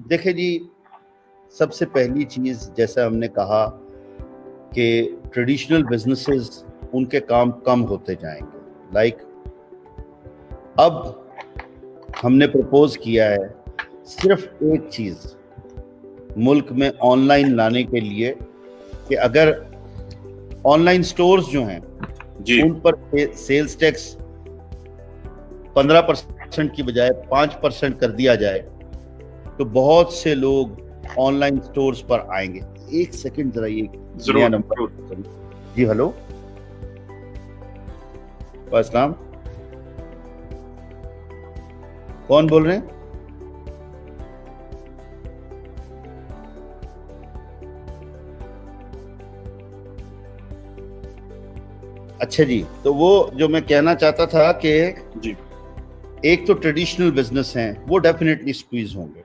देखिए जी, सबसे पहली चीज जैसा हमने कहा कि ट्रेडिशनल बिजनेसेस उनके काम कम होते जाएंगे। लाइक अब हमने प्रपोज किया है सिर्फ एक चीज मुल्क में ऑनलाइन लाने के लिए कि अगर ऑनलाइन स्टोर्स जो हैं जी उन पर सेल्स टैक्स 15% की बजाय 5% कर दिया जाए तो बहुत से लोग ऑनलाइन स्टोर्स पर आएंगे। एक सेकंड जरा ये नया नंबर। जी हेलो, अस्सलाम, कौन बोल रहे हैं? अच्छा जी, तो वो जो मैं कहना चाहता था कि जी एक तो ट्रेडिशनल बिजनेस हैं वो डेफिनेटली स्क्वीज होंगे,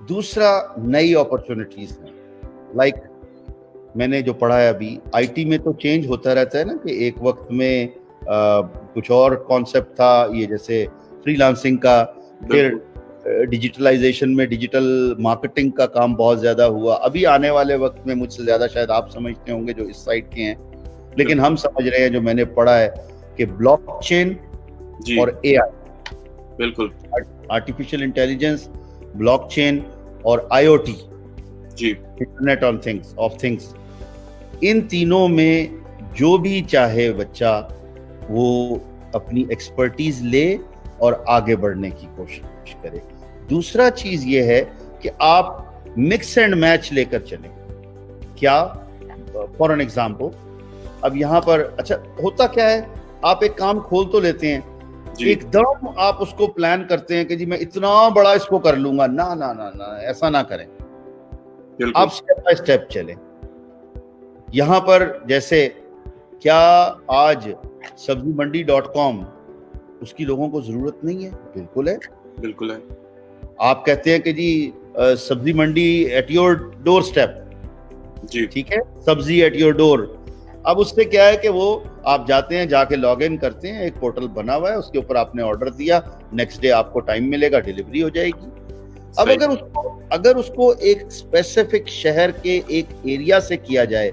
दूसरा नई अपॉर्चुनिटीज हैं। लाइक मैंने जो पढ़ा है अभी आईटी में तो चेंज होता रहता है ना, कि एक वक्त में कुछ और कॉन्सेप्ट था ये, जैसे फ्रीलांसिंग का, फिर डिजिटलाइजेशन में डिजिटल मार्केटिंग का काम बहुत ज्यादा हुआ। अभी आने वाले वक्त में मुझसे ज्यादा शायद आप समझते होंगे जो इस साइड के हैं, लेकिन हम समझ रहे हैं जो मैंने पढ़ा है कि ब्लॉकचेन और एआई, बिल्कुल, आर्टिफिशियल इंटेलिजेंस, ब्लॉकचेन और आईओटी, जी इंटरनेट ऑफ थिंग्स, इन तीनों में जो भी चाहे बच्चा वो अपनी एक्सपर्टीज ले और आगे बढ़ने की कोशिश करे। दूसरा चीज ये है कि आप मिक्स एंड मैच लेकर चलें। क्या? फॉर एन एग्जाम्पल, अब यहाँ पर अच्छा होता क्या है, आप एक काम खोल तो लेते हैं, एकदम आप उसको प्लान करते हैं कि जी मैं इतना बड़ा इसको कर लूंगा। ना ना ना ना, ऐसा ना करें, आप स्टेप बाय स्टेप चलें। यहां पर जैसे क्या आज sabziMandi.com उसकी लोगों को जरूरत नहीं है? बिल्कुल है, बिल्कुल है। आप कहते हैं कि जी सब्जी मंडी एट योर डोर स्टेप, जी ठीक है, सब्जी एट योर डोर। अब उससे क्या है कि वो आप जाते हैं, जाके लॉग इन करते हैं, एक पोर्टल बना हुआ है, उसके ऊपर आपने ऑर्डर दिया, नेक्स्ट डे आपको टाइम मिलेगा, डिलीवरी हो जाएगी। अब अगर उसको एक स्पेसिफिक शहर के एक एरिया से किया जाए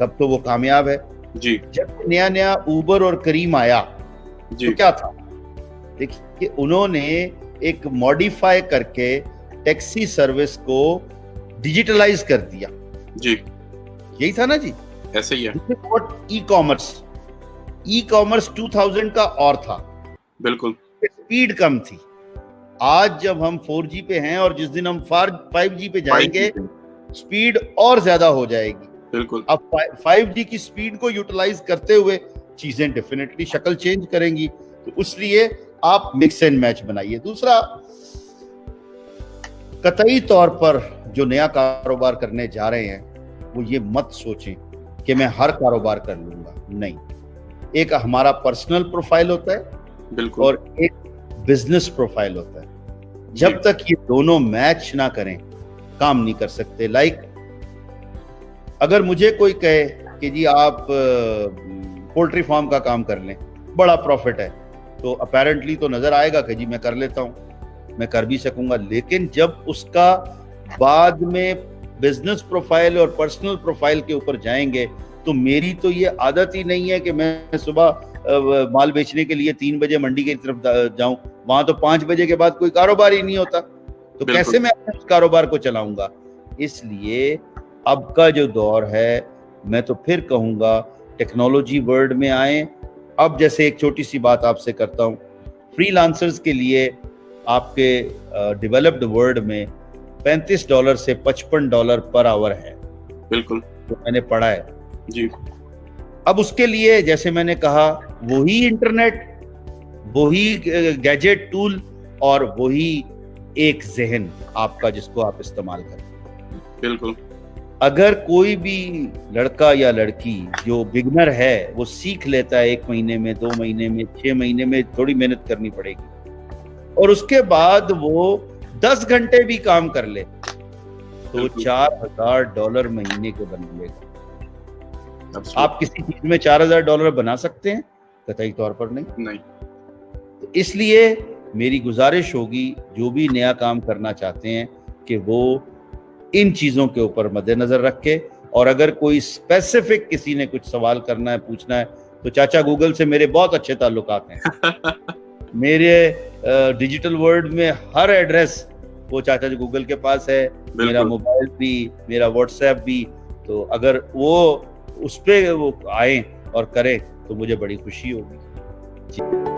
तब तो वो कामयाब है। जी जब नया नया उबर और करीम आया तो क्या था, देखिए उन्होंने एक मॉडिफाई करके टैक्सी सर्विस को डिजिटलाइज कर दिया। जी यही था ना जी, ऐसे ही है। ई कॉमर्स 2000 का और था, बिल्कुल, स्पीड कम थी। आज जब हम 4G पे हैं और जिस दिन हम 5G पे जाएंगे स्पीड और ज्यादा हो जाएगी। बिल्कुल, अब 5G की स्पीड को यूटिलाइज करते हुए चीजें डेफिनेटली शक्ल चेंज करेंगी, तो इसलिए आप मिक्स एंड मैच बनाइए। दूसरा, कतई तौर पर जो नया कारोबार करने जा रहे हैं वो ये मत सोचें कि मैं हर कारोबार कर लूंगा, नहीं। एक हमारा पर्सनल प्रोफाइल होता है, बिल्कुल, और एक बिजनेस प्रोफाइल होता है। जब तक ये दोनों मैच ना करें काम नहीं कर सकते। लाइक अगर मुझे कोई कहे कि जी आप पोल्ट्री फार्म का काम कर लें, बड़ा प्रॉफिट है, तो अपेरेंटली तो नजर आएगा कि जी मैं कर लेता हूं, मैं कर भी सकूंगा। लेकिन जब उसका बाद में बिजनेस प्रोफाइल और पर्सनल प्रोफाइल के ऊपर जाएंगे तो मेरी तो ये आदत ही नहीं है कि मैं सुबह माल बेचने के लिए 3 बजे मंडी की तरफ जाऊं, वहां तो 5 बजे के बाद कोई कारोबार ही नहीं होता, तो कैसे मैं उस कारोबार को चलाऊंगा। इसलिए अब का जो दौर है, मैं तो फिर कहूंगा टेक्नोलॉजी वर्ल्ड में आए। अब जैसे एक छोटी सी बात आपसे करता हूं, फ्रीलांसर्स के लिए आपके डेवलप्ड वर्ल्ड में $35 से $55 पर आवर है, बिल्कुल, तो मैंने पढ़ा है जी। अब उसके लिए जैसे मैंने कहा, वही इंटरनेट, वही गैजेट टूल और वही एक जहन आपका जिसको आप इस्तेमाल करें। बिल्कुल, अगर कोई भी लड़का या लड़की जो बिगनर है वो सीख लेता है 1 महीने में, 2 महीने में, 6 महीने में, थोड़ी मेहनत करनी पड़ेगी, और उसके बाद वो 10 घंटे भी काम कर ले तो बिल्कुल। $4,000 महीने के बन लेगा। Absolutely. आप किसी चीज में $4,000 बना सकते हैं? कतई तौर पर नहीं। नहीं। तो इसलिए मेरी गुजारिश होगी जो भी नया काम करना चाहते हैं कि वो इन चीजों के ऊपर मद्देनजर रखे, और अगर कोई स्पेसिफिक किसी ने कुछ सवाल करना है, पूछना है, तो चाचा गूगल से मेरे बहुत अच्छे ताल्लुकात हैं। मेरे डिजिटल वर्ल्ड में हर एड्रेस वो चाचा जी गूगल के पास है, मेरा बिल्कुल। मोबाइल भी, मेरा व्हाट्सएप भी। तो अगर वो उस पे वो आए और करें तो मुझे बड़ी खुशी होगी। जी।